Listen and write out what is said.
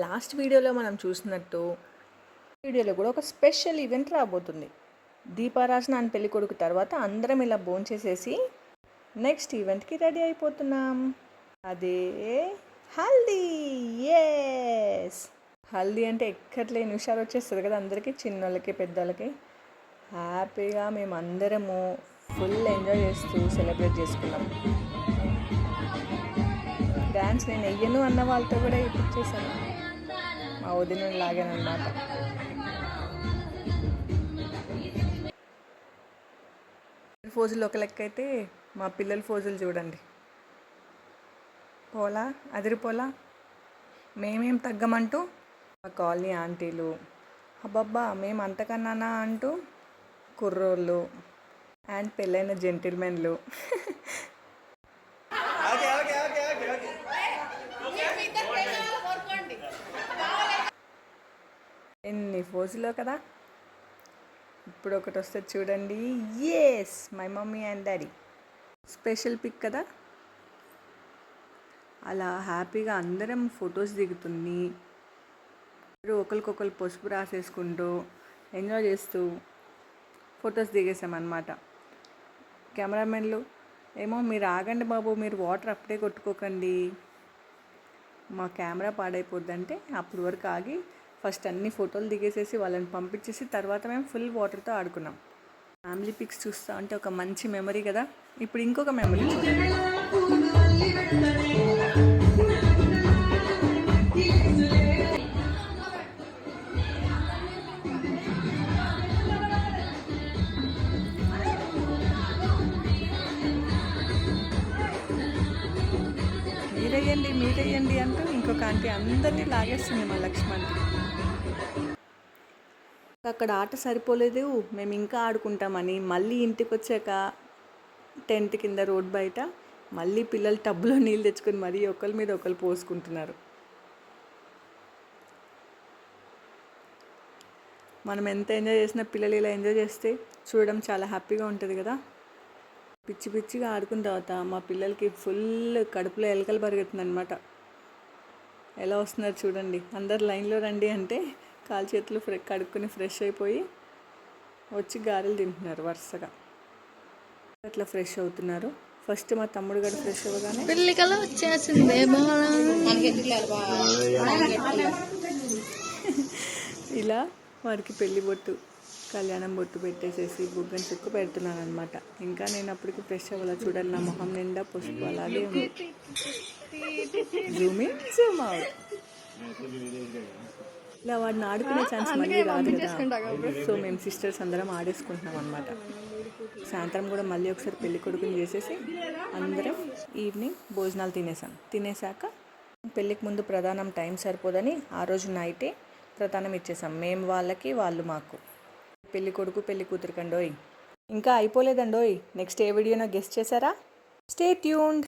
Last వీడియోలో మనం చూసినట్టు వీడియోలో కూడా ఒక స్పెషల్ ఈవెంట్ రాబోతుంది. దీపారాజన అని పెళ్లి కొడుకు తర్వాత అందరం ఇలా భోంచేసేసి నెక్స్ట్ ఈవెంట్కి రెడీ అయిపోతున్నాం. అదే హల్దీ. ఎస్, హల్దీ అంటే ఎక్కట్లేని నిమిషాలు వచ్చేస్తుంది కదా అందరికీ, చిన్నోళ్ళకి పెద్దోళ్ళకి. హ్యాపీగా మేము అందరము ఫుల్ ఎంజాయ్ చేస్తూ సెలబ్రేట్ చేసుకున్నాం. డ్యాన్స్ నేను వెయ్యను అన్న వాళ్ళతో కూడా ఇప్పించేసాను. మా వదిన లాగాను అనమాట. ఫోజులు ఒక లెక్క అయితే మా పిల్లల ఫోజులు చూడండి, పోలా అదిరిపోలా. మేమేం తగ్గమంటూ మా కాలనీ ఆంటీలు, అబ్బబ్బా మేము అంతకన్నానా అంటూ కుర్రోళ్ళు అండ్ పెళ్ళైన జెంటిల్మెన్లు ఎన్ని ఫోజులో కదా. ఇప్పుడు ఒకటి వస్తే చూడండి. Yes, my mummy and daddy special pic కదా. అలా హ్యాపీగా అందరం ఫొటోస్ దిగుతుంది, ఒకరికొకరు పసుపు రాసేసుకుంటూ ఎంజాయ్ చేస్తూ ఫొటోస్ దిగేసామన్నమాట. కెమెరామెన్లు ఏమో మీరు ఆగండి బాబు, మీరు వాటర్ అప్పుడే కొట్టుకోకండి, మా కెమెరా పాడైపోద్దంటే అప్పటి వరకు ఆగి ఫస్ట్ అన్ని ఫోటోలు దిగేసేసి వాళ్ళని పంపించేసి తర్వాత మేము ఫుల్ వాటర్తో ఆడుకున్నాం. ఫ్యామిలీ పిక్స్ చూస్తూ అంటే ఒక మంచి మెమరీ కదా. ఇప్పుడు ఇంకొక మెమరీ చూడండి. మీరేయండి అంటూ ఇంకొక ఆంటీ అందరినీ లాగేస్తుంది మా లక్ష్మణ్కి. అక్కడ ఆట సరిపోలేదు, మేము ఇంకా ఆడుకుంటామని మళ్ళీ ఇంటికి వచ్చాక టెంట్ కింద రోడ్ బయట మళ్ళీ పిల్లలు టబ్లో నీళ్ళు తెచ్చుకొని మరీ ఒకరి మీద ఒకరు పోసుకుంటున్నారు. మనం ఎంత ఎంజాయ్ చేసినా పిల్లలు ఇలా ఎంజాయ్ చేస్తే చూడడం చాలా హ్యాపీగా ఉంటుంది కదా. పిచ్చి పిచ్చిగా ఆడుకున్న తర్వాత మా పిల్లలకి ఫుల్ కడుపులో ఎలకలు పరిగెత్తుంది అనమాట. ఎలా వస్తున్నారు చూడండి. అందరు లైన్లో రండి అంటే కాలు చేతులు కడుక్కొని ఫ్రెష్ అయిపోయి వచ్చి గారెలు తింటున్నారు వరుసగా. అట్లా ఫ్రెష్ అవుతున్నారు. ఫస్ట్ మా తమ్ముడు గడు ఫ్రెష్ అవ్వగానే ఇలా వారికి పెళ్లి బొట్టు కళ్యాణం బొట్టు పెట్టేసేసి బుగ్గని చెక్కు పెడుతున్నాను అనమాట. ఇంకా నేను అప్పటికి ఫ్రెష్ అవ్వాల. చూడండి నా మొహం నిండా పసుపు అలాగే ఉంది. Zoom in Zoom out. ఇలా వాడిని ఆడుకునే ఛాన్స్ మళ్ళీ రాదు కదా. సో మేము సిస్టర్స్ అందరం ఆడేసుకుంటున్నాం అనమాట. సాయంత్రం కూడా మళ్ళీ ఒకసారి పెళ్లి కొడుకుని చేసేసి అందరం ఈవినింగ్ భోజనాలు తినేసాక పెళ్ళికి ముందు ప్రధానం టైం సరిపోదని ఆ రోజు నైటే ప్రధానం ఇచ్చేసాం. మేము వాళ్ళకి, వాళ్ళు మాకు. పెళ్లి కొడుకు పెళ్లి కూతురికండోయ్ ఇంకా అయిపోలేదండోయ్. నెక్స్ట్ ఏ వీడియోనో గెస్ట్ చేశారా? Stay tuned.